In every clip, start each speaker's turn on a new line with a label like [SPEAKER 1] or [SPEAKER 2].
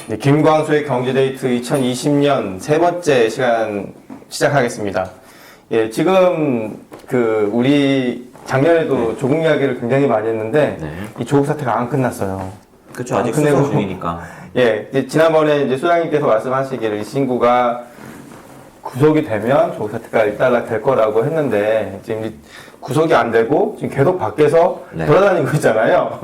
[SPEAKER 1] 네, 김광수의 경제데이트 2020년 세 번째 시간 시작하겠습니다. 예, 지금 우리 작년에도 조국 이야기를 굉장히 많이 했는데 이 조국 사태가 안 끝났어요.
[SPEAKER 2] 그렇죠. 아직 수사 중이니까.
[SPEAKER 1] 예, 이제 지난번에 이제 소장님께서 말씀하시기를 이 친구가 구속이 되면 조국 사태가 일단락 될 거라고 했는데 지금 구속이 안 되고 지금 계속 밖에서 돌아다니고 있잖아요.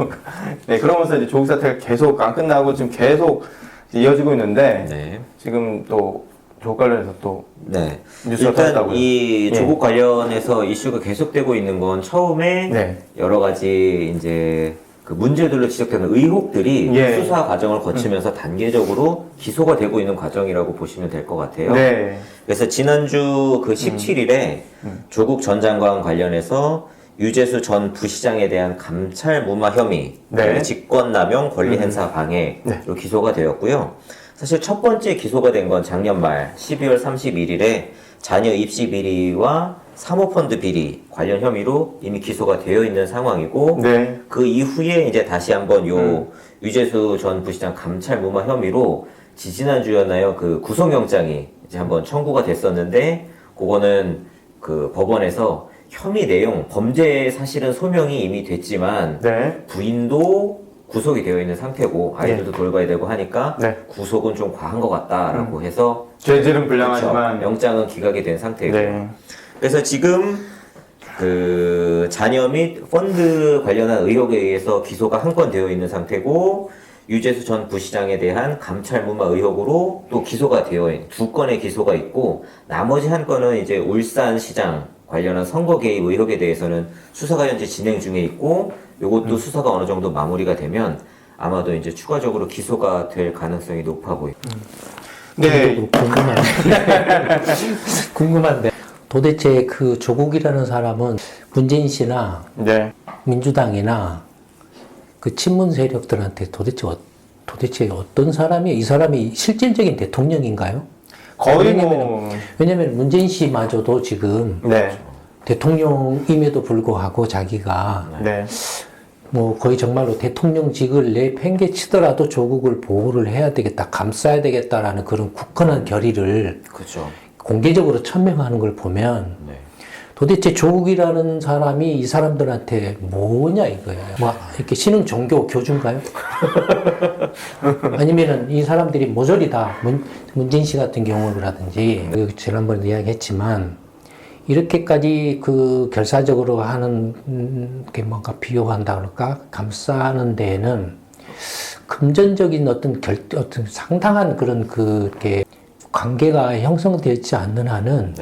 [SPEAKER 1] 네, 그러면서 이제 조국 사태가 계속 안 끝나고 지금 계속 이어지고 있는데 지금 또 조국 관련해서 또 뉴스가
[SPEAKER 2] 일단
[SPEAKER 1] 터졌다고요.
[SPEAKER 2] 이 조국 관련해서 이슈가 계속되고 있는 건 처음에 여러 가지 이제 그 문제들로 지적되는 의혹들이 수사 과정을 거치면서 단계적으로 기소가 되고 있는 과정이라고 보시면 될 것 같아요. 그래서 지난주 그 17일에 조국 전 장관 관련해서 유재수 전 부시장에 대한 감찰 무마 혐의, 직권남용 권리행사 방해로 기소가 되었고요. 사실 첫 번째 기소가 된 건 작년 말 12월 31일에 자녀 입시 비리와 사모펀드 비리 관련 혐의로 이미 기소가 되어 있는 상황이고 그 이후에 이제 다시 한번 유재수 전 부시장 감찰 무마 혐의로 지지난주였나요? 그 구속영장이 이제 한번 청구가 됐었는데 그거는 그 법원에서 혐의 내용, 범죄 사실은 소명이 이미 됐지만 부인도 구속이 되어 있는 상태고 아이들도 돌봐야 되고 하니까 구속은 좀 과한 것 같다라고 해서
[SPEAKER 1] 죄질은 불량하지만
[SPEAKER 2] 영장은 기각이 된 상태이고 그래서 지금 그 자녀 및 펀드 관련한 의혹에 의해서 기소가 한 건 되어 있는 상태고 유재수 전 부시장에 대한 감찰 무마 의혹으로 또 기소가 되어 있는 두 건의 기소가 있고 나머지 한 건은 이제 울산시장 관련한 선거 개입 의혹에 대해서는 수사가 현재 진행 중에 있고 요것도 수사가 어느 정도 마무리가 되면 아마도 이제 추가적으로 기소가 될 가능성이 높아 보입니다.
[SPEAKER 3] 궁금한데 도대체 그 조국이라는 사람은 문재인 씨나 민주당이나 그 친문 세력들한테 도대체 어떤 사람이 이 사람이 실질적인 대통령인가요?
[SPEAKER 1] 거의
[SPEAKER 3] 왜냐면 문재인 씨마저도 지금 대통령임에도 불구하고 자기가 뭐 거의 정말로 대통령직을 내팽개치더라도 조국을 보호를 해야 되겠다, 감싸야 되겠다라는 그런 굳건한 결의를 공개적으로 천명하는 걸 보면 도대체 조국이라는 사람이 이 사람들한테 뭐냐 이거예요. 뭐 이렇게 신흥 종교 교주인가요? 아니면은 이 사람들이 모조리 다 문재인 씨 같은 경우라든지 지난번에 이야기했지만 이렇게까지 그 결사적으로 하는 게 뭔가 비호한다 그럴까 감싸는 데에는 금전적인 어떤 상당한 그런 그게 관계가 형성되지 않는 한은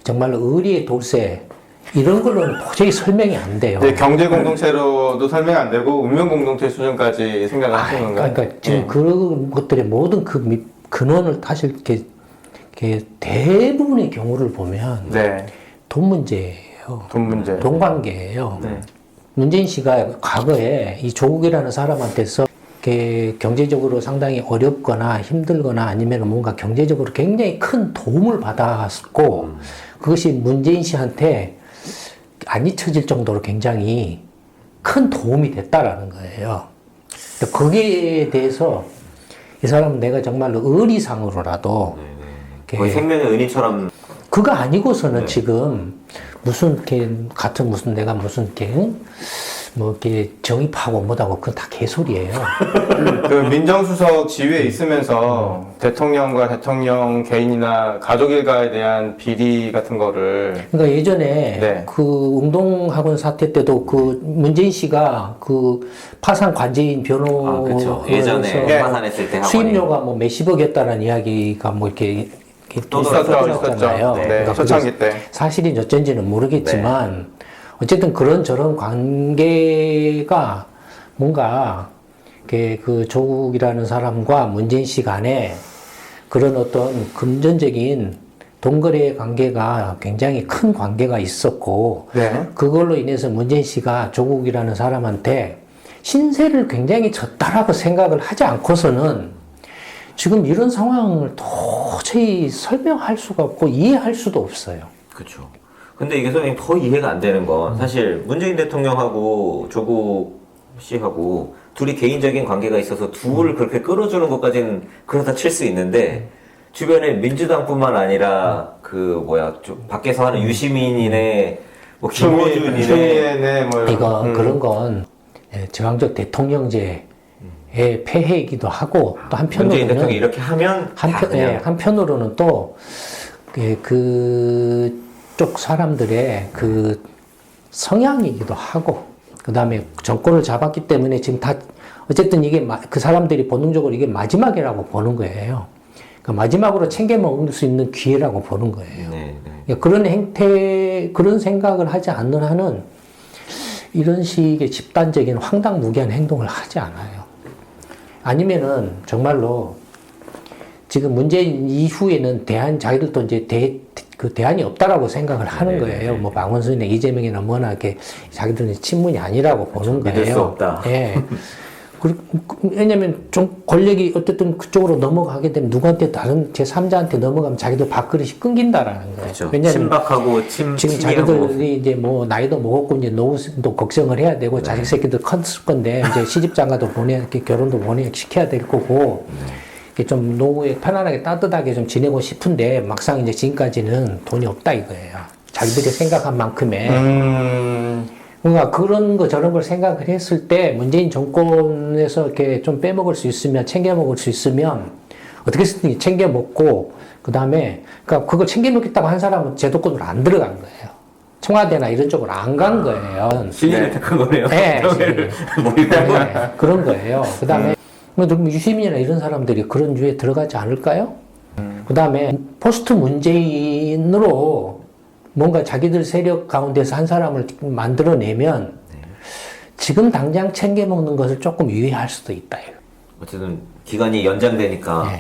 [SPEAKER 3] 정말로 의리의 돌쇠 이런 걸로는 도저히 설명이 안 돼요.
[SPEAKER 1] 경제 공동체로도 설명이 안 되고 운명 공동체 수준까지 생각을 하시는 건가요?
[SPEAKER 3] 그러니까 지금 그런 것들의 모든 그 근원을 사실 이렇게 대부분의 경우를 보면 돈 문제예요. 돈 관계예요. 문재인 씨가 과거에 이 조국이라는 사람한테서 경제적으로 상당히 어렵거나 힘들거나 아니면 뭔가 경제적으로 굉장히 큰 도움을 받았고 그것이 문재인 씨한테 안 잊혀질 정도로 굉장히 큰 도움이 됐다라는 거예요. 거기에 대해서 이 사람은 내가 정말로 의리상으로라도
[SPEAKER 2] 거의 생명의 은인처럼
[SPEAKER 3] 그거 아니고서는 지금 무슨 같은 무슨 내가 무슨 뭐 이렇게 정의파고 뭐다고 그건 다 개소리예요.
[SPEAKER 1] 그 민정수석 지위에 있으면서 대통령과 대통령 개인이나 가족 일가에 대한 비리 같은 거를
[SPEAKER 3] 그러니까 예전에 그 운동학원 사태 때도 그 문재인 씨가 그 파산 관제인 변호에서
[SPEAKER 2] 예전에 파산했을 때
[SPEAKER 3] 수임료가 뭐 몇십억이었다는 이야기가 뭐 이렇게
[SPEAKER 1] 있었잖아요.
[SPEAKER 3] 그러니까
[SPEAKER 1] 초창기 때
[SPEAKER 3] 사실인지 어쩐지는 모르겠지만 어쨌든 그런저런 관계가 뭔가 그 조국이라는 사람과 문재인 씨 간에 그런 어떤 금전적인 돈거래 관계가 굉장히 큰 관계가 있었고 그걸로 인해서 문재인 씨가 조국이라는 사람한테 신세를 굉장히 졌다라고 생각을 하지 않고서는 지금 이런 상황을 도저히 설명할 수가 없고 이해할 수도 없어요.
[SPEAKER 2] 그렇죠. 근데 이게 선생님 더 이해가 안 되는 건 사실 문재인 대통령하고 조국 씨하고 둘이 개인적인 관계가 있어서 둘을 그렇게 끌어주는 것까지는 그러다 칠 수 있는데 주변에 민주당뿐만 아니라 그 뭐야 좀 밖에서 하는 유시민이네 뭐 김호준이네
[SPEAKER 1] 뭐
[SPEAKER 3] 이거 그런 건 저항적 대통령제의 폐해이기도 하고 또
[SPEAKER 2] 문재인 대통령이
[SPEAKER 3] 한편으로는
[SPEAKER 2] 이렇게 하면
[SPEAKER 3] 한편으로는 또 그쪽 사람들의 그 성향이기도 하고 그 다음에 정권을 잡았기 때문에 지금 다 어쨌든 이게 그 사람들이 본능적으로 이게 마지막이라고 보는 거예요. 그 마지막으로 챙겨 먹을 수 있는 기회라고 보는 거예요. 그러니까 그런 행태, 그런 생각을 하지 않는 한은 이런 식의 집단적인 황당무계한 행동을 하지 않아요. 아니면은 정말로 지금 문재인 이후에는 자기들도 이제 그 대안이 없다라고 생각을 하는 거예요. 뭐 박원순이나 이재명이나 뭐나 이렇게 자기들은 친문이 아니라고 보는 거예요.
[SPEAKER 2] 믿을 수 없다.
[SPEAKER 3] 예. 왜냐면 좀 권력이 어쨌든 그쪽으로 넘어가게 되면 누구한테 다른 제3자한테 넘어가면 자기도 밥그릇이 끊긴다라는 거예요.
[SPEAKER 2] 그렇죠.
[SPEAKER 3] 왜냐면
[SPEAKER 2] 친박하고
[SPEAKER 3] 지금
[SPEAKER 2] 친미하고.
[SPEAKER 3] 자기들이 이제 뭐 나이도 먹었고 이제 노후도 걱정을 해야 되고 자식 새끼들 컸을 건데 이제 시집장가도 이렇게 결혼도 시켜야 될 거고 이렇게 좀 노후에 편안하게 따뜻하게 좀 지내고 싶은데 막상 이제 지금까지는 돈이 없다 이거예요. 자기들이 생각한 만큼의 뭔가 그런 거 저런 걸 생각을 했을 때 문재인 정권에서 이렇게 좀 빼먹을 수 있으면 챙겨 먹을 수 있으면 어떻게든 챙겨 먹고 그 다음에 그러니까 그걸 챙겨 먹겠다고 한 사람은 제도권으로 안 들어간 거예요. 청와대나 이런 쪽으로 안 간 거예요.
[SPEAKER 2] 실리를 택한 거네요.
[SPEAKER 3] 네,
[SPEAKER 2] 네.
[SPEAKER 3] 그런 거예요. 그 다음에 유시민이나 이런 사람들이 그런 주에 들어가지 않을까요? 그 다음에 포스트 문재인으로 뭔가 자기들 세력 가운데서 한 사람을 만들어내면 지금 당장 챙겨 먹는 것을 조금 유예할 수도 있다.
[SPEAKER 2] 어쨌든 기간이 연장되니까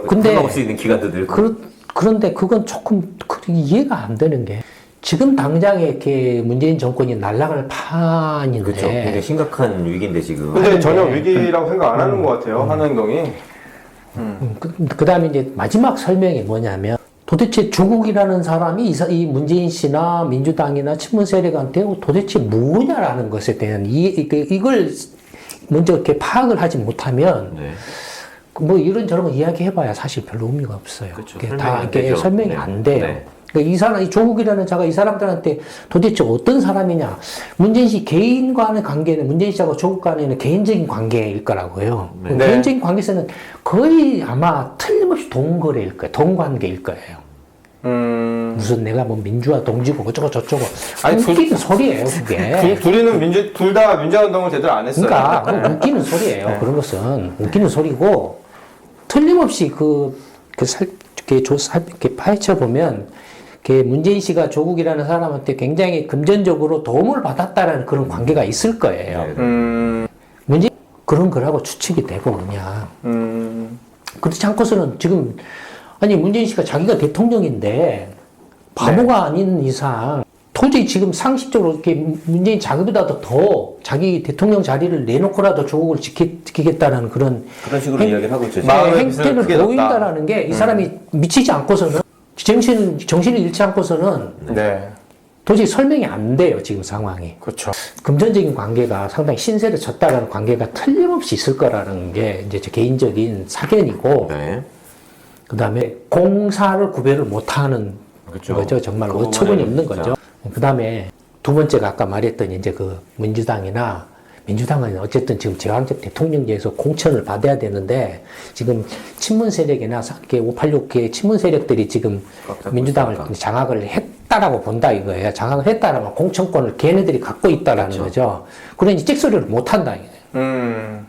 [SPEAKER 3] 근데
[SPEAKER 2] 풀어먹을 수 있는 기간도 늘고.
[SPEAKER 3] 그런데 그건 조금 이해가 안 되는 게 지금 당장에 이렇게 문재인 정권이 날아갈 판인데
[SPEAKER 2] 그렇죠. 굉장히 심각한 위기인데 지금.
[SPEAKER 1] 근데 전혀 위기라고 생각 안 하는 것 같아요. 하는 행동이.
[SPEAKER 3] 그 다음에 이제 마지막 설명이 뭐냐면 도대체 조국이라는 사람이 이 문재인 씨나 민주당이나 친문 세력한테 도대체 뭐냐라는 것에 대한 이걸 먼저 이렇게 파악을 하지 못하면 뭐 이런저런 거 이야기해봐야 사실 별로 의미가 없어요.
[SPEAKER 2] 그렇죠.
[SPEAKER 3] 다 이렇게 설명이 안 돼요. 그러니까 이 조국이라는 자가 이 사람들한테 도대체 어떤 사람이냐. 문재인 씨 개인 간의 관계는 문재인 씨하고 조국 간에는 개인적인 관계일 거라고요. 개인적인 관계에서는 거의 아마 틀림없이 동거래일 거예요. 동관계일 거예요. 무슨 내가 뭐 민주화 동지고 어쩌고 저쩌고. 웃기는 소리예요, 그게.
[SPEAKER 1] 둘 다 민주화운동을 제대로 안 했어요.
[SPEAKER 3] 그러니까 웃기는 소리예요. 그런 것은 웃기는 소리고 틀림없이 이렇게 파헤쳐 보면 문재인 씨가 조국이라는 사람한테 굉장히 금전적으로 도움을 받았다라는 그런 관계가 있을 거예요. 문재인 그런 거라고 추측이 되고 그냥. 그렇지 않고서는 지금 아니 문재인 씨가 자기가 대통령인데 바보가 아닌 이상 도저히 지금 상식적으로 이렇게 문재인 자기보다도 더 자기 대통령 자리를 내놓고라도 조국을 지키겠다는 그런
[SPEAKER 2] 식으로 이야기를 하고 있죠.
[SPEAKER 3] 행태를 보인다라는 게 이 사람이 미치지 않고서는 정신이 잃지 않고서는 도저히 설명이 안 돼요, 지금 상황이.
[SPEAKER 1] 그렇죠.
[SPEAKER 3] 금전적인 관계가 상당히 신세를 졌다라는 관계가 틀림없이 있을 거라는 게 이제 제 개인적인 사견이고, 그 다음에 공사를 구별을 못하는 거죠. 정말 어처구니 없는 거죠. 그 다음에 두 번째가 아까 말했던 이제 그 민주당은 어쨌든 지금 제왕적 대통령제에서 공천을 받아야 되는데 지금 친문 세력이나 586개 친문 세력들이 지금 민주당을 장악을 했다라고 본다 이거예요. 장악을 했다라면 공천권을 걔네들이 갖고 있다라는 거죠. 그러니 찍소리를 못 한다 이거예요.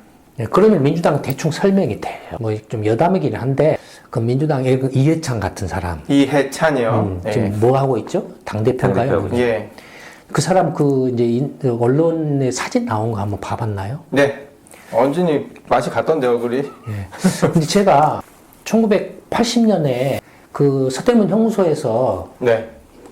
[SPEAKER 3] 그러면 민주당은 대충 설명이 돼요. 뭐 좀 여담이긴 한데 그 민주당의 그 이해찬 같은 사람.
[SPEAKER 1] 이해찬이요.
[SPEAKER 3] 지금 뭐 하고 있죠? 당대표인가요? 그 사람 이제 언론에 사진 나온 거 한번 봐봤나요?
[SPEAKER 1] 네. 완전히 맛이 갔던데 얼굴이.
[SPEAKER 3] 근데 제가 1980년에 그 서대문 형무소에서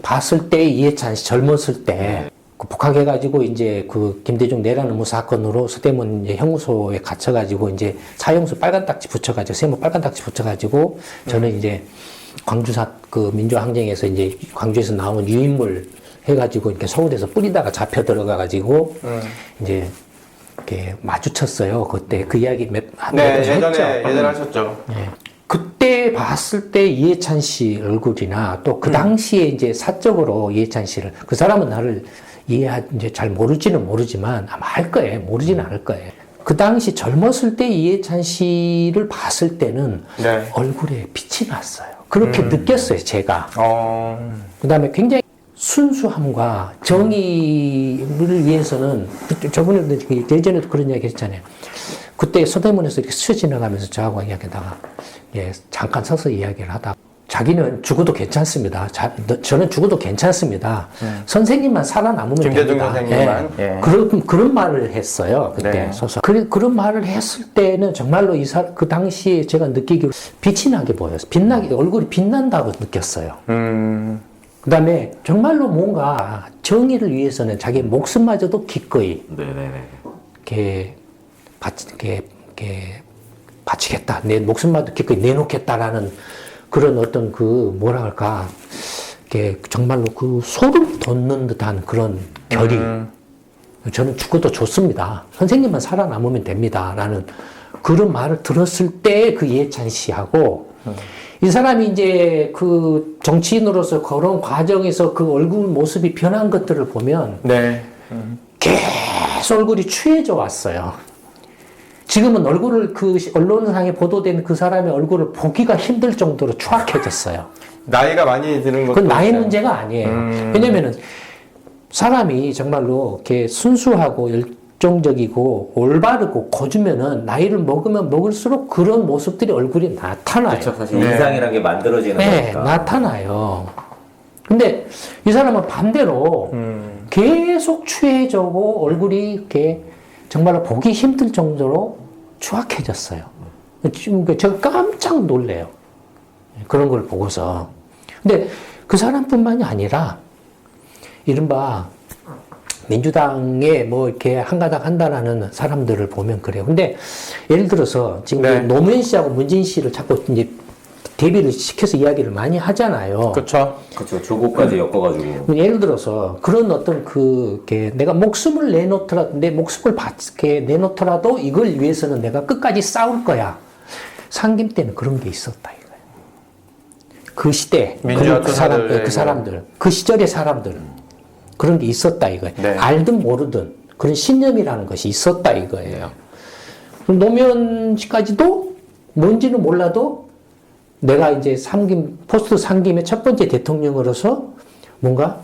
[SPEAKER 3] 봤을 때 이해찬 씨 젊었을 때 복학해가지고 이제 그 김대중 내란음모 사건으로 서대문 이제 형무소에 갇혀가지고 이제 사형수 빨간 딱지 붙여가지고 세모 빨간 딱지 붙여가지고 저는 이제 광주사 그 민주항쟁에서 이제 광주에서 나온 유인물 해가지고 이렇게 서울에서 뿌리다가 잡혀 들어가가지고 이제 이렇게 마주쳤어요. 그때 그 이야기 한
[SPEAKER 1] 네,
[SPEAKER 3] 번
[SPEAKER 1] 예전에 하셨죠.
[SPEAKER 3] 네. 그때 봤을 때 이해찬 씨 얼굴이나 또 그 당시에 이제 사적으로 이해찬 씨를 그 사람은 나를 이제 잘 모르지는 모르지만 아마 할 거예요. 모르지는 않을 거예요. 그 당시 젊었을 때 이해찬 씨를 봤을 때는
[SPEAKER 1] 네.
[SPEAKER 3] 얼굴에 빛이 났어요. 그렇게 느꼈어요, 제가. 그 다음에 굉장히 순수함과 정의를 위해서는, 저번에도 예전에도 그런 이야기 했잖아요. 그때 서대문에서 이렇게 스쳐 지나가면서 저하고 이야기하다가, 잠깐 서서 이야기를 하다가, 자기는 죽어도 괜찮습니다. 저는 죽어도 괜찮습니다. 선생님만 살아남으면
[SPEAKER 1] 김대중
[SPEAKER 3] 됩니다.
[SPEAKER 1] 선생님만.
[SPEAKER 3] 그런 말을 했어요. 그때
[SPEAKER 1] 네.
[SPEAKER 3] 서서. 그런 말을 했을 때는 정말로 그 당시에 제가 느끼기로 빛이 나게 보였어요. 얼굴이 빛난다고 느꼈어요. 그 다음에 정말로 뭔가 정의를 위해서는 자기 목숨마저도 기꺼이 이렇게 바치겠다. 내 목숨마저 기꺼이 내놓겠다라는 그런 어떤 뭐라 할까, 정말로 그 소름 돋는 듯한 그런 결의. 저는 죽어도 좋습니다. 선생님만 살아남으면 됩니다. 라는 그런 말을 들었을 때 그 이해찬 씨하고 이 사람이 이제 그 정치인으로서 그런 과정에서 그 얼굴 모습이 변한 것들을 보면
[SPEAKER 1] 네.
[SPEAKER 3] 계속 얼굴이 추해져 왔어요. 지금은 얼굴을 언론상에 보도된 그 사람의 얼굴을 보기가 힘들 정도로 추악해졌어요.
[SPEAKER 1] 나이가 많이 드는 것도
[SPEAKER 3] 그건 나이
[SPEAKER 1] 있어요.
[SPEAKER 3] 문제가 아니에요. 왜냐면은 사람이 정말로 이렇게 순수하고 열정적이고 올바르고 고주면은 나이를 먹으면 먹을수록 그런 모습들이 얼굴이 나타나요.
[SPEAKER 2] 그렇죠. 사실 인상이라는 게 만들어지는 거니까.
[SPEAKER 3] 나타나요. 근데 이 사람은 반대로 계속 추해지고 얼굴이 이렇게 정말로 보기 힘들 정도로 추악해졌어요. 지금 제가 깜짝 놀래요. 그런 걸 보고서. 근데 그 사람뿐만이 아니라 이른바 민주당에 뭐 이렇게 한가닥 한다라는 사람들을 보면 그래요. 근데 예를 들어서 지금 노무현 씨하고 문재인 씨를 자꾸 이제 대비를 시켜서 이야기를 많이 하잖아요.
[SPEAKER 1] 그렇죠.
[SPEAKER 2] 그렇죠. 조국까지 엮어가지고.
[SPEAKER 3] 예를 들어서 그런 어떤 내가 목숨을 내 목숨을 내놓더라도 이걸 위해서는 내가 끝까지 싸울 거야. 상김 때는 그런 게 있었다 이거예요. 그 시대, 그 사람들, 그 시절의 사람들 그런 게 있었다 이거예요.
[SPEAKER 1] 네.
[SPEAKER 3] 알든 모르든 그런 신념이라는 것이 있었다 이거예요. 노무현 씨까지도 뭔지는 몰라도 내가 이제 포스트 상김의 첫 번째 대통령으로서 뭔가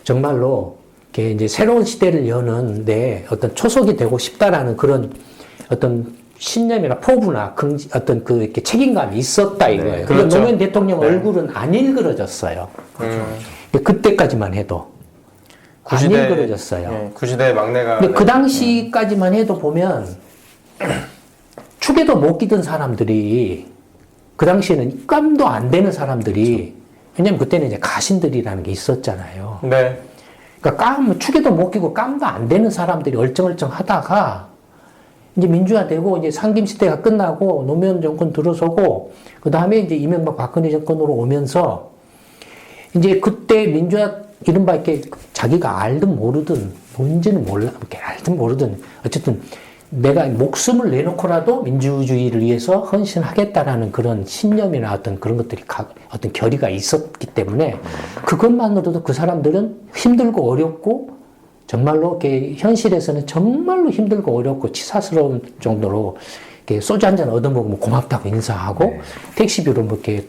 [SPEAKER 3] 정말로 이제 새로운 시대를 여는 내 어떤 초석이 되고 싶다라는 그런 어떤 신념이나 포부나 어떤 이렇게 책임감이 있었다 이거예요.
[SPEAKER 1] 네,
[SPEAKER 3] 그런데
[SPEAKER 1] 그렇죠.
[SPEAKER 3] 노무현 대통령 얼굴은 안 일그러졌어요. 그때까지만 해도 안 일그러졌어요.
[SPEAKER 1] 구시대의 막내가.
[SPEAKER 3] 근데 그 당시까지만 해도 보면 축에도 못 끼던 사람들이 그 당시에는 깜도 안 되는 사람들이, 왜냐면 그때는 이제 가신들이라는 게 있었잖아요.
[SPEAKER 1] 네.
[SPEAKER 3] 그러니까 축에도 못 끼고 깜도 안 되는 사람들이 얼쩡얼쩡 하다가 이제 민주화되고 이제 상김시대가 끝나고 노무현 정권 들어서고 그 다음에 이제 이명박 박근혜 정권으로 오면서 이제 그때 이른바 이렇게 자기가 알든 모르든 뭔지는 몰라, 이렇게 알든 모르든 어쨌든 내가 목숨을 내놓고라도 민주주의를 위해서 헌신하겠다라는 그런 신념이나 어떤 그런 것들이 어떤 결의가 있었기 때문에 그것만으로도 그 사람들은 힘들고 어렵고 정말로 이렇게 현실에서는 정말로 힘들고 어렵고 치사스러운 정도로 이렇게 소주 한잔 얻어먹으면 고맙다고 인사하고 택시비로 뭐 이렇게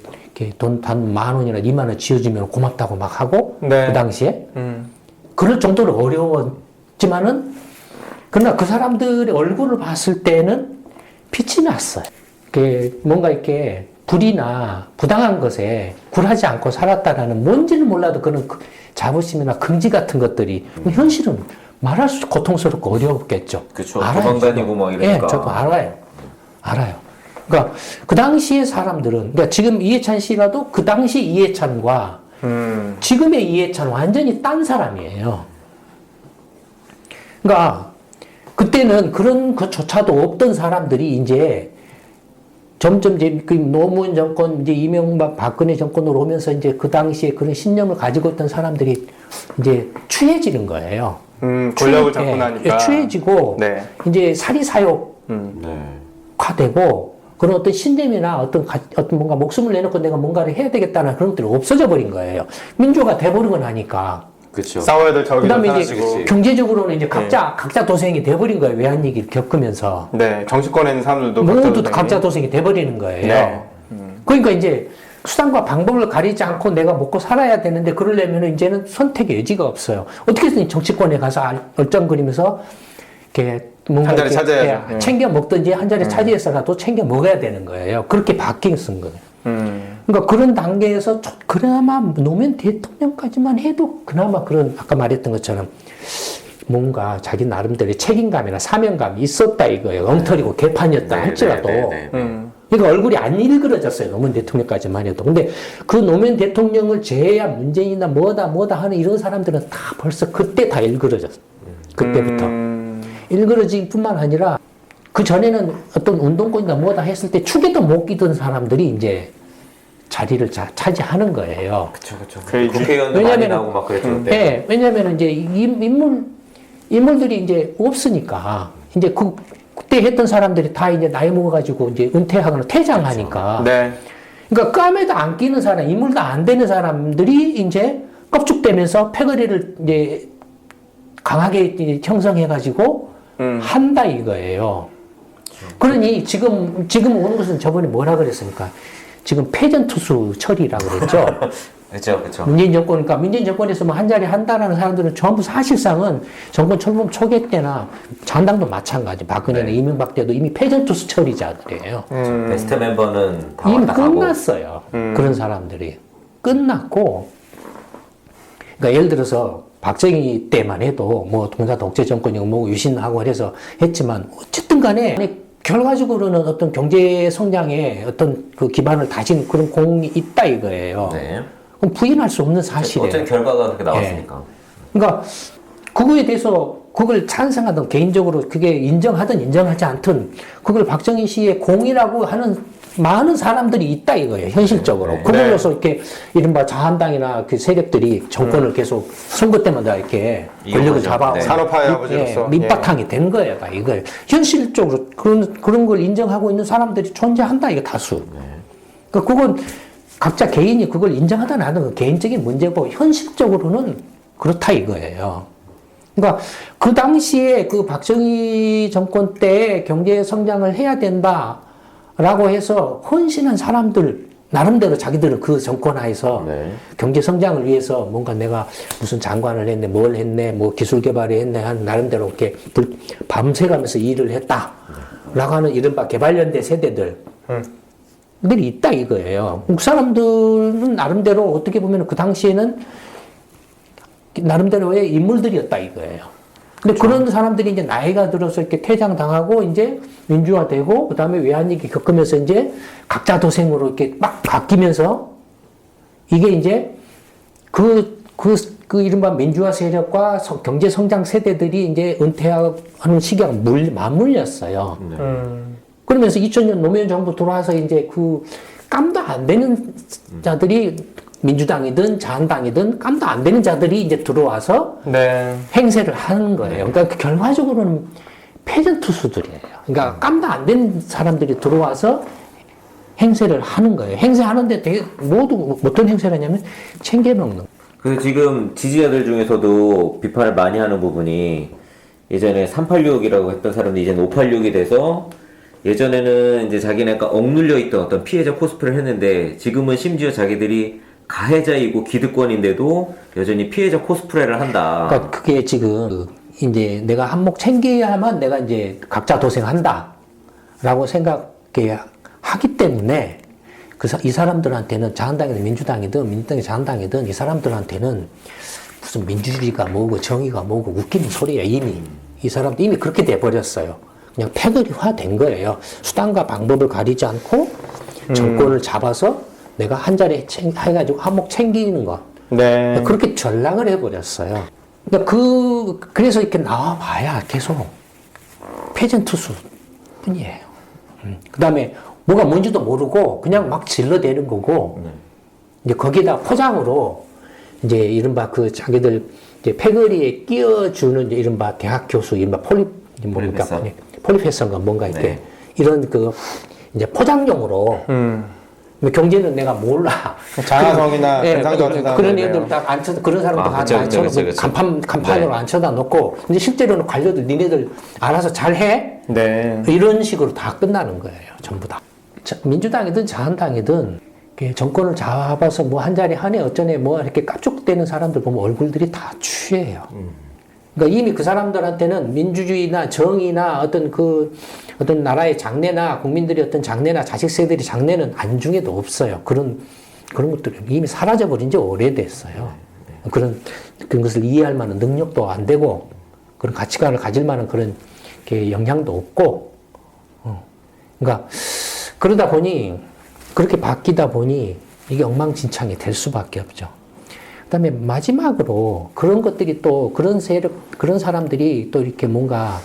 [SPEAKER 3] 돈 단 10,000원이나 20,000원 지어주면 고맙다고 막 하고 그 당시에 그럴 정도로 어려웠지만은 그러나 그 사람들의 얼굴을 봤을 때는 빛이 났어요. 뭔가 이렇게 불이나 부당한 것에 굴하지 않고 살았다라는 뭔지는 몰라도 그런 자부심이나 긍지 같은 것들이 현실은 말할 수 고통스럽고 어려웠겠죠.
[SPEAKER 2] 그렇죠. 도망다니고 막 이러니까.
[SPEAKER 3] 네, 저도 알아요. 그러니까 그 당시의 사람들은, 그러니까 지금 이해찬 씨라도 그 당시 이해찬과 지금의 이해찬은 완전히 딴 사람이에요. 그러니까 그때는 그런 것조차도 없던 사람들이 이제 점점 이제 그 노무현 정권, 이제 이명박 박근혜 정권으로 오면서 이제 그 당시에 그런 신념을 가지고 있던 사람들이 이제 추해지는 거예요.
[SPEAKER 1] 권력을 잡고 나니까.
[SPEAKER 3] 추해지고,
[SPEAKER 1] 네.
[SPEAKER 3] 이제 사리사욕화되고, 그런 어떤 신념이나 어떤 뭔가 목숨을 내놓고 내가 뭔가를 해야 되겠다는 그런 것들이 없어져 버린 거예요. 민주가 돼버리고 나니까.
[SPEAKER 2] 그렇죠.
[SPEAKER 1] 싸워야 될 적이
[SPEAKER 3] 그다음에 이제
[SPEAKER 1] 사라지고.
[SPEAKER 3] 경제적으로는 이제 각자 도생이 돼버린 거예요. 외환위기를 겪으면서.
[SPEAKER 1] 네, 정치권에 있는 사람들도
[SPEAKER 3] 모두 각자 도생이 돼버리는 거예요.
[SPEAKER 1] 네.
[SPEAKER 3] 그러니까 이제 수단과 방법을 가리지 않고 내가 먹고 살아야 되는데 그러려면 이제는 선택의 여지가 없어요. 어떻게든 정치권에 가서 얼쩡거리면서 이렇게 뭔가
[SPEAKER 1] 한 자리
[SPEAKER 3] 이렇게
[SPEAKER 1] 차지해야죠.
[SPEAKER 3] 챙겨 먹든지 한 자리 차지해서라도 챙겨 먹어야 되는 거예요. 그렇게 바뀐 거예요. 그러니까 그런 단계에서 그나마 노무현 대통령까지만 해도 그나마 그런 아까 말했던 것처럼 뭔가 자기 나름대로의 책임감이나 사명감이 있었다 이거예요. 엉터리고 개판이었다 할지라도. 그러니까 얼굴이 안 일그러졌어요. 노무현 대통령까지만 해도. 근데 그 노무현 대통령을 제외야 문재인이나 뭐다 하는 이런 사람들은 다 벌써 그때 다 일그러졌어요. 그때부터. 일그러질 뿐만 아니라 그 전에는 어떤 운동권이나 뭐다 했을 때 축에도 못 끼던 사람들이 이제 자리를 차지하는 거예요.
[SPEAKER 2] 그렇죠. 국회의원도 많이 나오고 막 그랬죠.
[SPEAKER 3] 네, 왜냐하면 이제 인물들이 이제 없으니까 이제 그때 했던 사람들이 다 이제 나이 먹어가지고 이제 은퇴하거나 퇴장하니까.
[SPEAKER 1] 네.
[SPEAKER 3] 그러니까 깜에도 안 끼는 사람, 인물도 안 되는 사람들이 이제 껍죽대면서 패거리를 이제 강하게 이제 형성해가지고 한다 이거예요. 그러니 지금 오는 것은 저번에 뭐라 그랬습니까? 지금 패전투수 처리라고 그랬죠.
[SPEAKER 2] 그렇죠.
[SPEAKER 3] 문재인 정권, 그러니까 문재인 정권에서 뭐 한 자리 한다라는 사람들은 전부 사실상은 정권 출범 초기 때나 장당도 마찬가지. 박근혜나 이명박 때도 이미 패전투수 처리자들이에요.
[SPEAKER 2] 베스트 멤버는 다
[SPEAKER 3] 이미
[SPEAKER 2] 왔다 가고.
[SPEAKER 3] 끝났어요. 그런 사람들이. 끝났고, 그러니까 예를 들어서 박정희 때만 해도 뭐 동사 독재 정권이고 뭐 유신하고 해서 했지만 어쨌든 간에 결과적으로는 어떤 경제 성장에 어떤 그 기반을 다진 그런 공이 있다 이거예요.
[SPEAKER 2] 네.
[SPEAKER 3] 그럼 부인할 수 없는 사실이에요.
[SPEAKER 2] 어쨌든 결과가 그렇게 나왔으니까.
[SPEAKER 3] 그러니까 그거에 대해서 그걸 찬성하든 개인적으로 그게 인정하든 인정하지 않든 그걸 박정희 씨의 공이라고 하는 많은 사람들이 있다 이거예요. 현실적으로.
[SPEAKER 2] 네.
[SPEAKER 3] 그걸로서 이렇게 이른바 자한당이나 그 세력들이 정권을 계속 선거 때마다 이렇게 권력을 잡아
[SPEAKER 2] 네.
[SPEAKER 1] 산업화의 아버지로서
[SPEAKER 3] 밑바탕이 된 거예요. 다 이걸 현실적으로 그런 걸 인정하고 있는 사람들이 존재한다 이거 다수. 그러니까 그건 각자 개인이 그걸 인정하다 안 하는 건 개인적인 문제고 현실적으로는 그렇다 이거예요. 그러니까 그 당시에 그 박정희 정권 때 경제 성장을 해야 된다라고 해서 헌신한 사람들 나름대로 자기들은 그 정권 하에서 경제 성장을 위해서 뭔가 내가 무슨 장관을 했네, 뭘 했네, 뭐 기술 개발을 했네 하는 나름대로 이렇게 밤새가면서 일을 했다라고 하는 이른바 개발연대 세대들. 들이 있다 이거예요. 그 사람들은 나름대로 어떻게 보면 그 당시에는 나름대로의 인물들이었다 이거예요. 근데 그런 사람들이 이제 나이가 들어서 이렇게 퇴장당하고 이제 민주화되고 그다음에 외환위기 겪으면서 이제 각자 도생으로 이렇게 막 바뀌면서 이게 이제 그 이른바 민주화 세력과 경제 성장 세대들이 이제 은퇴하는 시기가 맞물렸어요. 그러면서 2000년 노무현 정부 들어와서 이제 그 깜도 안 되는 자들이 민주당이든 자한당이든 깜도 안 되는 자들이 이제 들어와서 행세를 하는 거예요. 그러니까 결과적으로는 패전투수들이에요. 그러니까 깜도 안 되는 사람들이 들어와서 행세를 하는 거예요. 행세하는데 되게 모두 어떤 행세를 하냐면 챙겨먹는.
[SPEAKER 2] 그래서 지금 지지자들 중에서도 비판을 많이 하는 부분이 예전에 386이라고 했던 사람들이 이제는 586이 돼서 예전에는 이제 자기네가 억눌려 있던 어떤 피해자 코스프레를 했는데 지금은 심지어 자기들이 가해자이고 기득권인데도 여전히 피해자 코스프레를 한다.
[SPEAKER 3] 그러니까 그게 지금 이제 내가 한몫 챙겨야만 내가 이제 각자 도생한다. 라고 생각하기 때문에 이 사람들한테는 자한당이든 민주당이든 민주당이 자한당이든 이 사람들한테는 무슨 민주주의가 뭐고 정의가 뭐고 웃기는 소리야 이미. 이 사람도 이미 그렇게 돼버렸어요. 그냥 패거리화 된 거예요. 수단과 방법을 가리지 않고 정권을 잡아서 내가 한 자리 해가지고 한몫 챙기는 거. 그렇게 전락을 해버렸어요. 그러니까 그래서 이렇게 나와봐야 계속 패전투수 뿐이에요. 그 다음에 뭐가 뭔지도 모르고 그냥 막 질러대는 거고, 이제 거기다 포장으로 이제 이른바 그 자기들 이제 패거리에 끼워주는 이제 이른바 대학 교수, 이른바 폴리페서인가 뭔가 이렇게
[SPEAKER 2] 네.
[SPEAKER 3] 이런 그 이제 포장용으로 경제는 내가 몰라.
[SPEAKER 1] 장하성이나
[SPEAKER 3] 예,
[SPEAKER 1] 변상정
[SPEAKER 3] 그런 애들 다 앉혀 그런 사람들 다 앉혀놓고 간판으로 앉혀놓고 근데 실제로는 관료들 니네들 알아서 잘해.
[SPEAKER 1] 네.
[SPEAKER 3] 이런 식으로 다 끝나는 거예요, 전부 다. 민주당이든 자한당이든 정권을 잡아서 뭐 한 자리 하네 어쩌네 뭐 이렇게 깝죽대는 사람들 보면 얼굴들이 다 취해요. 그러니까 이미 그 사람들한테는 민주주의나 정의나 어떤 나라의 장래나 국민들의 어떤 장래나 자식 세대의 장래는 안중에도 없어요. 그런 것들이 이미 사라져버린 지 오래됐어요. 그런 것을 이해할 만한 능력도 안 되고 그런 가치관을 가질 만한 그런 영향도 없고 그러니까 그러다 보니 그렇게 바뀌다 보니 이게 엉망진창이 될 수밖에 없죠. 그다음에 마지막으로 그런 것들이 또 그런 세력 그런 사람들이 또 이렇게 뭔가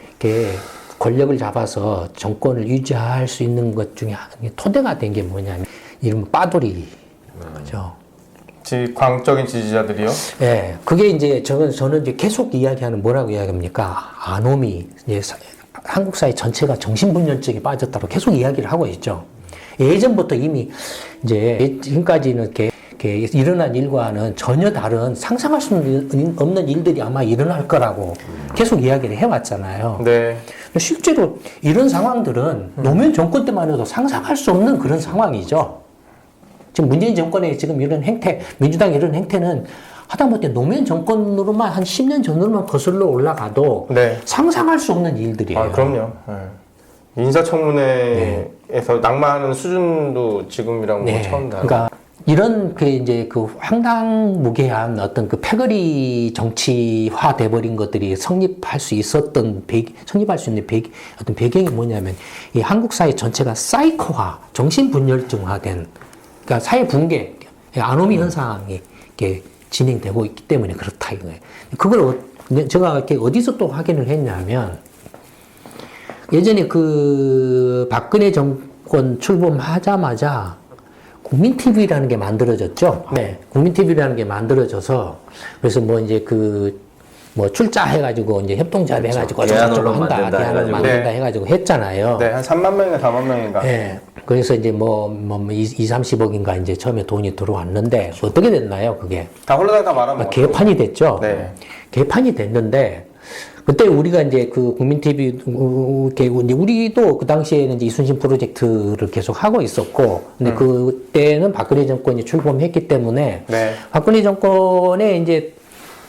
[SPEAKER 3] 이렇게 권력을 잡아서 정권을 유지할 수 있는 것 중에 토대가 된 게 뭐냐면 이런 빠돌이 그죠.
[SPEAKER 1] 광적인 지지자들이요?
[SPEAKER 3] 예, 그게 이제 저는 이제 계속 이야기하는 뭐라고 이야기합니까? 아노미 이제 한국 사회 전체가 정신분열증에 빠졌다고 계속 이야기를 하고 있죠. 예전부터 이미 이제 지금까지는 이렇게 일어난 일과는 전혀 다른 상상할 수 없는 일들이 아마 일어날 거라고 계속 이야기를 해왔잖아요.
[SPEAKER 1] 네.
[SPEAKER 3] 실제로 이런 상황들은 노무현 정권 때만 해도 상상할 수 없는 그런 상황이죠. 지금 문재인 정권의 지금 이런 행태, 민주당의 이런 행태는 하다못해 노무현 정권으로만 한 10년 전으로만 거슬러 올라가도
[SPEAKER 1] 네.
[SPEAKER 3] 상상할 수 없는 일들이에요.
[SPEAKER 1] 아, 그럼요. 네. 인사청문회에서 낙마하는 수준도 지금이랑 뭐 처음 다르고.
[SPEAKER 3] 그러니까 이런 이제 황당무계한 어떤 패거리 정치화 돼버린 것들이 성립할 수 있는 어떤 배경이 뭐냐면 이 한국 사회 전체가 사이코화, 정신분열증화된 그러니까 사회 붕괴, 아노미 현상이 이렇게 진행되고 있기 때문에 그렇다 이거예요. 그걸 제가 이렇게 어디서 또 확인을 했냐면 예전에 박근혜 정권 출범하자마자 국민TV라는 게 만들어졌죠. 네. 국민TV라는 게 만들어져서, 그래서 출자해가지고, 이제 협동조합 해가지고, 어쩌고저쩌고 한다, 대안을 만든다 해가지고 했잖아요.
[SPEAKER 1] 네, 한 3만 명인가 4만 명인가.
[SPEAKER 3] 네. 그래서 이제 30억인가 이제 처음에 돈이 들어왔는데, 어떻게 됐나요, 그게?
[SPEAKER 1] 다 홀라당 다 말아먹었죠.
[SPEAKER 3] 개판이 됐죠.
[SPEAKER 1] 네.
[SPEAKER 3] 개판이 됐는데, 그때 우리가 이제 국민TV, 우리도 그 당시에는 이제 이순신 프로젝트를 계속 하고 있었고, 근데 그때는 박근혜 정권이 출범했기 때문에,
[SPEAKER 1] 네.
[SPEAKER 3] 박근혜 정권의 이제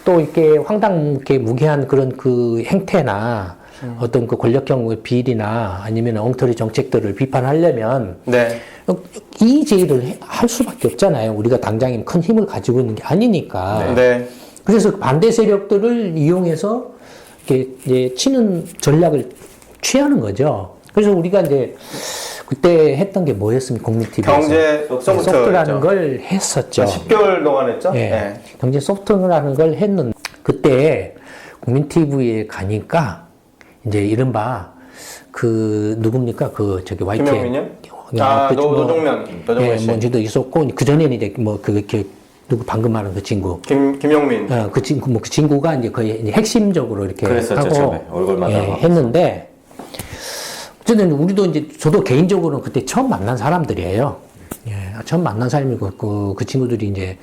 [SPEAKER 3] 또 이렇게 무계한 그런 행태나, 어떤 권력형 비리나 아니면 엉터리 정책들을 비판하려면,
[SPEAKER 1] 네.
[SPEAKER 3] 이 제의를 할 수밖에 없잖아요. 우리가 당장 큰 힘을 가지고 있는 게 아니니까.
[SPEAKER 1] 네.
[SPEAKER 3] 그래서 반대 세력들을 이용해서 이렇게 이제 치는 전략을 취하는 거죠. 그래서 우리가 이제 그때 했던 게 뭐였습니까? 국민TV에서
[SPEAKER 1] 경제
[SPEAKER 3] 소프트라는 걸 했었죠.
[SPEAKER 1] 10개월 동안 했죠?
[SPEAKER 3] 네.
[SPEAKER 1] 네.
[SPEAKER 3] 경제 소프트라는 걸 했는데 그때 국민TV에 가니까 이제 이른바 누굽니까? YTN.
[SPEAKER 1] 김영민이요? 노종면 씨.
[SPEAKER 3] 뭔지도 있었고 그 전에는 이제 누구 방금 말한 그 친구.
[SPEAKER 1] 김영민.
[SPEAKER 3] 그 친구가 이제 거의 이제 핵심적으로 이렇게
[SPEAKER 2] 그랬었죠,
[SPEAKER 3] 하고
[SPEAKER 2] 처음에. 얼굴만
[SPEAKER 3] 했는데, 어쨌든 우리도 이제 저도 개인적으로는 그때 처음 만난 사람들이에요. 처음 만난 사람이고 그 친구들이 이제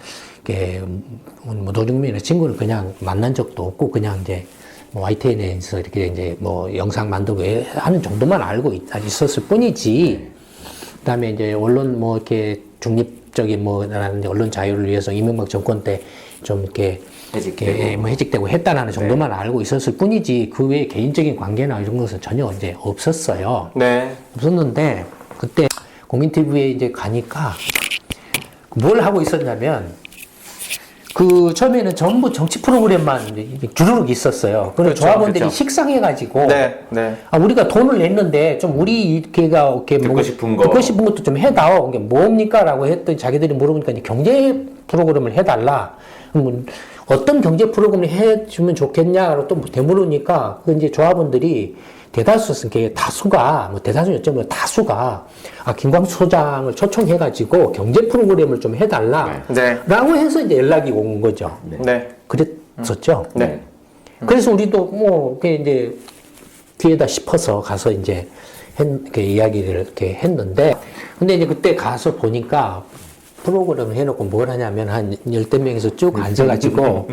[SPEAKER 3] 노중민의 친구를 그냥 만난 적도 없고 그냥 이제 YTN에서 이렇게 이제 영상 만들고 하는 정도만 알고 있었을 뿐이지. 그다음에 이제 언론 이렇게 중립적인 언론 자유를 위해서 이명박 정권 때 좀 이렇게 해직되고 했다라는 정도만 알고 있었을 뿐이지 그 외에 개인적인 관계나 이런 것은 전혀 이제 없었어요.
[SPEAKER 1] 네.
[SPEAKER 3] 없었는데 그때 국민TV에 이제 가니까 뭘 하고 있었냐면 처음에는 전부 정치 프로그램만 주르륵 있었어요. 그래서 조합원들이 식상해가지고 우리가 돈을 냈는데 좀 우리
[SPEAKER 2] 듣고 싶은
[SPEAKER 3] 것도 좀 해다오. 이게 뭡니까라고 했더니 자기들이 물어보니까 이제 경제 프로그램을 해달라. 그럼 어떤 경제 프로그램을 해주면 좋겠냐고 또 되물으니까 이제 조합원들이 대다수, 다수가, 뭐 대다수 요점은 다수가, 김광수 소장을 초청해가지고 경제 프로그램을 좀 해달라.
[SPEAKER 1] 네.
[SPEAKER 3] 라고 해서 이제 연락이 온 거죠.
[SPEAKER 1] 네.
[SPEAKER 3] 그랬었죠.
[SPEAKER 1] 네.
[SPEAKER 3] 그래서 우리도 뭐, 그게 이제 기회다 싶어서 가서 이제 이렇게 이야기를 이렇게 했는데, 근데 이제 그때 가서 보니까 프로그램을 해놓고 뭘 하냐면 한 열댓 명에서 쭉 앉아가지고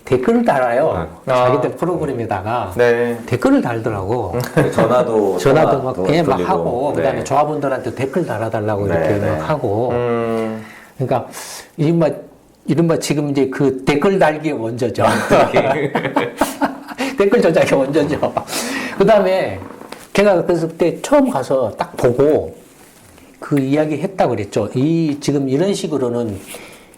[SPEAKER 3] 댓글을 달아요. 자기들 프로그램에다가
[SPEAKER 1] 네.
[SPEAKER 3] 댓글을 달더라고.
[SPEAKER 2] 전화도
[SPEAKER 3] 막 그냥 막
[SPEAKER 2] 돌리고.
[SPEAKER 3] 하고, 그 다음에
[SPEAKER 2] 네.
[SPEAKER 3] 조합원들한테 댓글 달아달라고
[SPEAKER 2] 네,
[SPEAKER 3] 이렇게
[SPEAKER 2] 네.
[SPEAKER 3] 막 하고. 그러니까, 이른바 지금 이제 그 댓글 달기의 원조죠. 댓글 저작의 원조죠. 그 다음에 제가 그래서 그때 처음 가서 딱 보고 그 이야기 했다고 그랬죠. 지금 이런 식으로는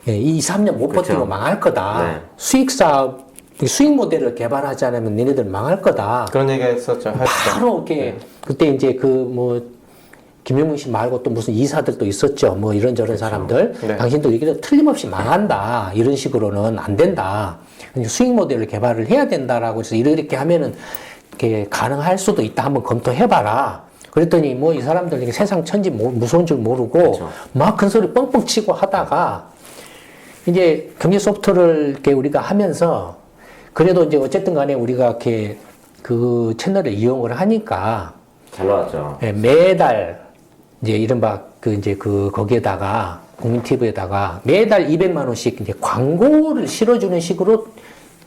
[SPEAKER 3] 2, 3년 못 버티고
[SPEAKER 2] 그쵸.
[SPEAKER 3] 망할 거다.
[SPEAKER 2] 네.
[SPEAKER 3] 수익 모델을 개발하지 않으면 니네들 망할 거다.
[SPEAKER 1] 그런 얘기 했었죠.
[SPEAKER 3] 바로 이렇게 그때 이제 김영문 씨 말고 또 무슨 이사들도 있었죠. 뭐 이런저런 사람들.
[SPEAKER 1] 네.
[SPEAKER 3] 당신도 이게 틀림없이 망한다. 이런 식으로는 안 된다. 수익 모델을 개발을 해야 된다라고 해서 이렇게 하면은 이렇게 가능할 수도 있다. 한번 검토해봐라. 그랬더니 뭐 이 사람들 이게 세상 천지 무서운 줄 모르고
[SPEAKER 2] 그렇죠.
[SPEAKER 3] 막 큰 소리 뻥뻥 치고 하다가 이제 경제 소프트를 이렇게 우리가 하면서 그래도 이제 어쨌든 간에 우리가 이렇게 그 채널을 이용을 하니까
[SPEAKER 2] 잘 나왔죠.
[SPEAKER 3] 매달 이제 이른바 거기에다가 국민 TV에다가 매달 200만 원씩 이제 광고를 실어주는 식으로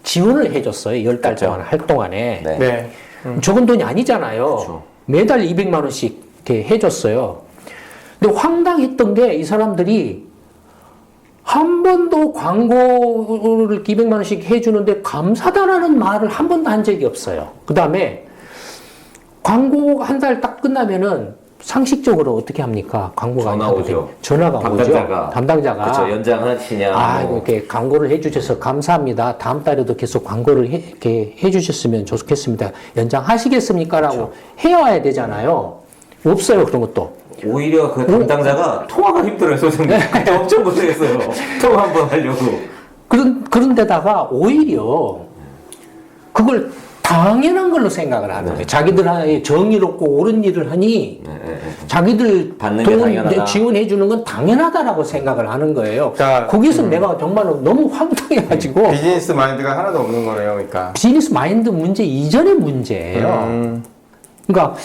[SPEAKER 3] 지원을 해줬어요. 10달
[SPEAKER 2] 그렇죠.
[SPEAKER 3] 동안 할 동안에.
[SPEAKER 2] 네.
[SPEAKER 1] 네.
[SPEAKER 3] 적은 돈이 아니잖아요.
[SPEAKER 2] 그렇죠.
[SPEAKER 3] 매달 200만 원씩 이렇게 해줬어요. 근데 황당했던 게 이 사람들이 한 번도 광고를 200만 원씩 해주는데 감사다라는 말을 한 번도 한 적이 없어요. 그 다음에 광고 한 달 딱 끝나면은 상식적으로 어떻게 합니까? 광고가
[SPEAKER 2] 전화 오죠.
[SPEAKER 3] 전화가
[SPEAKER 2] 담당자가.
[SPEAKER 3] 오죠. 담당자가.
[SPEAKER 2] 그렇죠. 연장하시냐. 뭐.
[SPEAKER 3] 이렇게 광고를 해주셔서 감사합니다. 다음 달에도 계속 광고를 이렇게 해주셨으면 좋겠습니다. 연장하시겠습니까? 라고 해와야 되잖아요. 없어요, 그런 것도.
[SPEAKER 2] 오히려 그 담당자가 통화가 힘들어요, 소장님. 그때 엄청 고생했어요. 통화 한 번 하려고.
[SPEAKER 3] 그런 데다가 오히려 그걸 당연한 걸로 생각을 하는 거예요. 자기들 정의롭고 옳은 일을 하니 자기들
[SPEAKER 2] 받는 게
[SPEAKER 3] 돈
[SPEAKER 2] 당연하다.
[SPEAKER 3] 지원해 주는 건 당연하다라고 생각을 하는 거예요.
[SPEAKER 1] 그러니까,
[SPEAKER 3] 거기서 내가 정말로 너무 황당해가지고
[SPEAKER 1] 비즈니스 마인드가 하나도 없는 거네요. 그러니까.
[SPEAKER 3] 비즈니스 마인드 문제 이전의 문제예요. 그러니까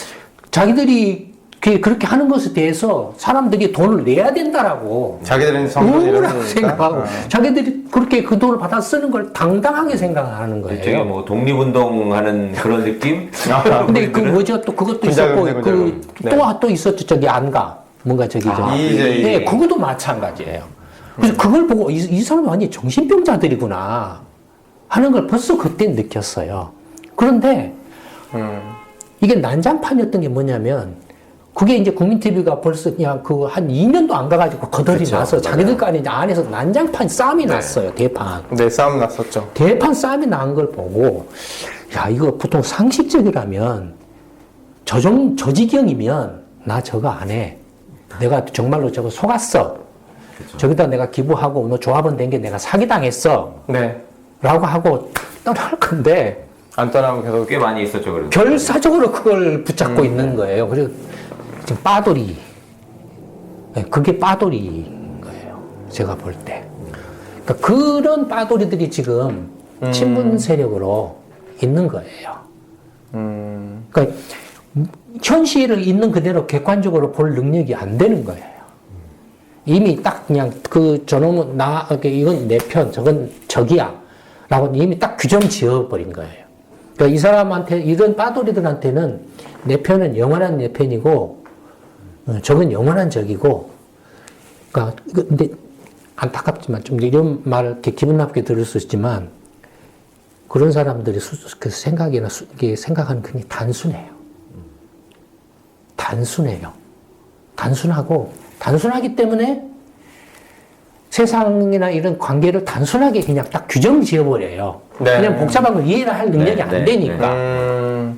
[SPEAKER 3] 자기들이 그렇게 하는 것에 대해서 사람들이 돈을 내야 된다라고
[SPEAKER 1] 자기들은 성공이라고
[SPEAKER 3] 의무라고 생각하고 자기들이 그렇게 그 돈을 받아 쓰는 걸 당당하게 생각하는
[SPEAKER 2] 되게
[SPEAKER 3] 거예요.
[SPEAKER 2] 뭐 독립운동하는 그런 느낌?
[SPEAKER 3] 근데 그 뭐죠? 또 그것도 있었고 또 있었죠. 저기 안가 뭔가 저기
[SPEAKER 1] EJ.
[SPEAKER 3] 네, 그것도 마찬가지예요. 그래서 그걸 보고 이 사람이 완전 정신병자들이구나 하는 걸 벌써 그때 느꼈어요. 그런데 이게 난장판이었던 게 뭐냐면 그게 이제 국민TV가 벌써 그냥 한 2년도 안 가가지고 거덜이
[SPEAKER 2] 그쵸,
[SPEAKER 3] 나서
[SPEAKER 2] 맞아요.
[SPEAKER 3] 자기들 간에 이제 안에서 난장판 싸움이 났어요. 대판.
[SPEAKER 1] 네, 싸움 났었죠.
[SPEAKER 3] 대판 싸움이 난 걸 보고, 야, 이거 보통 상식적이라면, 저 지경이면, 나 저거 안 해. 내가 정말로 저거 속았어. 저기다 내가 기부하고, 너 조합원 된 게 내가 사기당했어.
[SPEAKER 1] 네.
[SPEAKER 3] 라고 하고 떠날 건데,
[SPEAKER 1] 안 떠나고 계속.
[SPEAKER 2] 꽤 많이 있었죠, 그래도.
[SPEAKER 3] 결사적으로 그걸 붙잡고 있는 거예요. 그래서 지금 빠돌이. 네, 그게 빠돌이인 거예요. 제가 볼 때. 그러니까 그런 빠돌이들이 지금 친문 세력으로 있는 거예요. 그러니까 현실을 있는 그대로 객관적으로 볼 능력이 안 되는 거예요. 이미 딱 그냥 저놈은 이건 내 편, 저건 적이야. 라고 이미 딱 규정 지어버린 거예요. 그러니까 이 사람한테, 이런 빠돌이들한테는 내 편은 영원한 내 편이고, 적은 영원한 적이고, 그러니까, 근데 안타깝지만, 좀 이런 말, 이렇게 기분 나쁘게 들을 수 있지만, 그런 사람들이 그 생각이나 이게 생각하는 그게 단순해요. 단순해요. 단순하기 때문에 세상이나 이런 관계를 단순하게 그냥 딱 규정 지어버려요.
[SPEAKER 1] 네.
[SPEAKER 3] 그냥 복잡한 걸 이해를 할 능력이 안 되니까.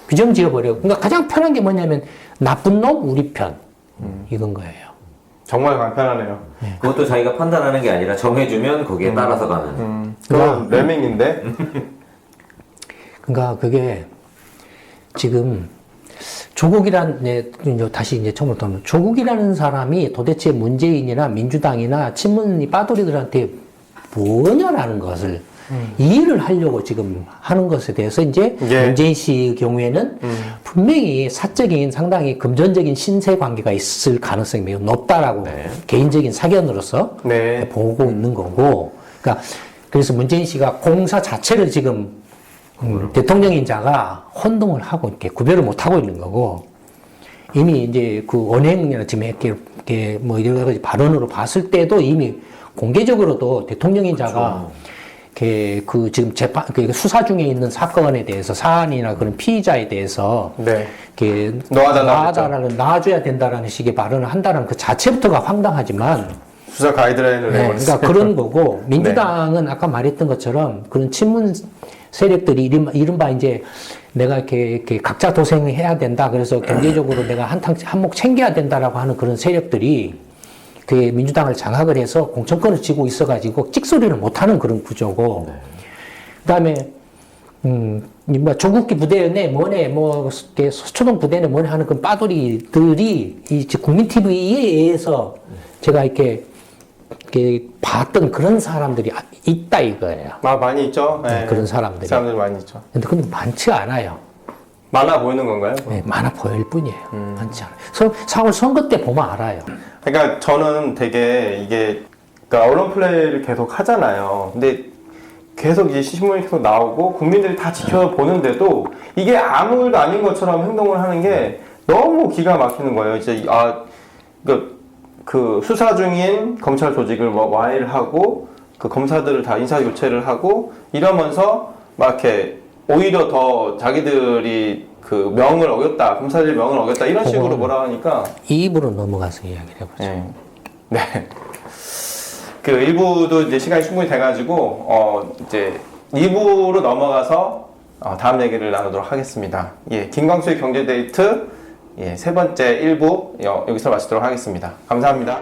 [SPEAKER 3] 규정 지어버려요. 그러니까 가장 편한 게 뭐냐면, 나쁜 놈, 우리 편. 이건 거예요.
[SPEAKER 1] 정말 간편하네요.
[SPEAKER 2] 그것도 자기가 판단하는 게 아니라 정해주면 거기에 따라서 가는.
[SPEAKER 1] 그건 레밍인데?
[SPEAKER 3] 그러니까 그게 지금 다시 이제 처음으로 돌아오면 조국이라는 사람이 도대체 문재인이나 민주당이나 친문이 빠돌이들한테 뭐냐라는 것을 이해를 하려고 지금 하는 것에 대해서 이제 문재인 씨의 경우에는 분명히 사적인 상당히 금전적인 신세 관계가 있을 가능성이 매우 높다라고 개인적인 사견으로서 보고 있는 거고, 그러니까 그래서 문재인 씨가 공사 자체를 지금 대통령인 자가 혼동을 하고 이렇게 구별을 못 하고 있는 거고, 이미 이제 그 언행이나 지금 이렇게 뭐 여러 가지 발언으로 봤을 때도 이미 공개적으로도 대통령인 자가 이렇게 그 지금 그 수사 중에 있는 사건에 대해서 사안이나 그런 피의자에 대해서 이렇게 놔줘야 된다라는 식의 발언을 한다는 그 자체부터가 황당하지만
[SPEAKER 1] 수사 가이드라인을
[SPEAKER 3] 그러니까 그런 거고, 민주당은 아까 말했던 것처럼 그런 친문 세력들이 이른바 이제 내가 이렇게 각자 도생을 해야 된다. 그래서 경제적으로 내가 한몫 챙겨야 된다라고 하는 그런 세력들이 그 민주당을 장악을 해서 공천권을 쥐고 있어가지고 찍소리를 못하는 그런 구조고, 그다음에 뭐 조국기 부대네 뭐네 뭐 서초동 부대네 뭐네 하는 그 빠돌이들이 이 국민 TV에 의해서 제가 이렇게 봤던 그런 사람들이 있다 이거예요.
[SPEAKER 1] 많이 있죠. 네.
[SPEAKER 3] 그런 사람들이.
[SPEAKER 1] 사람들이 많이 있죠.
[SPEAKER 3] 근데 그건 많지 않아요.
[SPEAKER 1] 많아 보이는 건가요?
[SPEAKER 3] 네, 많아 보일 뿐이에요. 많지 않아요. 4월 선거 때 보면 알아요.
[SPEAKER 1] 그러니까 저는 되게 이게 그러니까 언론 플레이를 계속 하잖아요. 근데 계속 이제 신문이 계속 나오고 국민들이 다 지켜보는데도 이게 아무 일도 아닌 것처럼 행동을 하는 게 너무 기가 막히는 거예요. 이제 그 수사 중인 검찰 조직을 와해를 하고 그 검사들을 다 인사 교체를 하고 이러면서 막 이렇게 오히려 더 자기들이 그 명을 어겼다, 검사들 명을 어겼다 이런 식으로 뭐라 하니까
[SPEAKER 3] 이 입으로 넘어가서 이야기를 해보죠.
[SPEAKER 1] 네. 그 1부도 이제 시간이 충분히 돼가지고 이제 2부로 넘어가서 다음 얘기를 나누도록 하겠습니다. 김광수의 경제데이트 세 번째 1부 여기서 마치도록 하겠습니다. 감사합니다.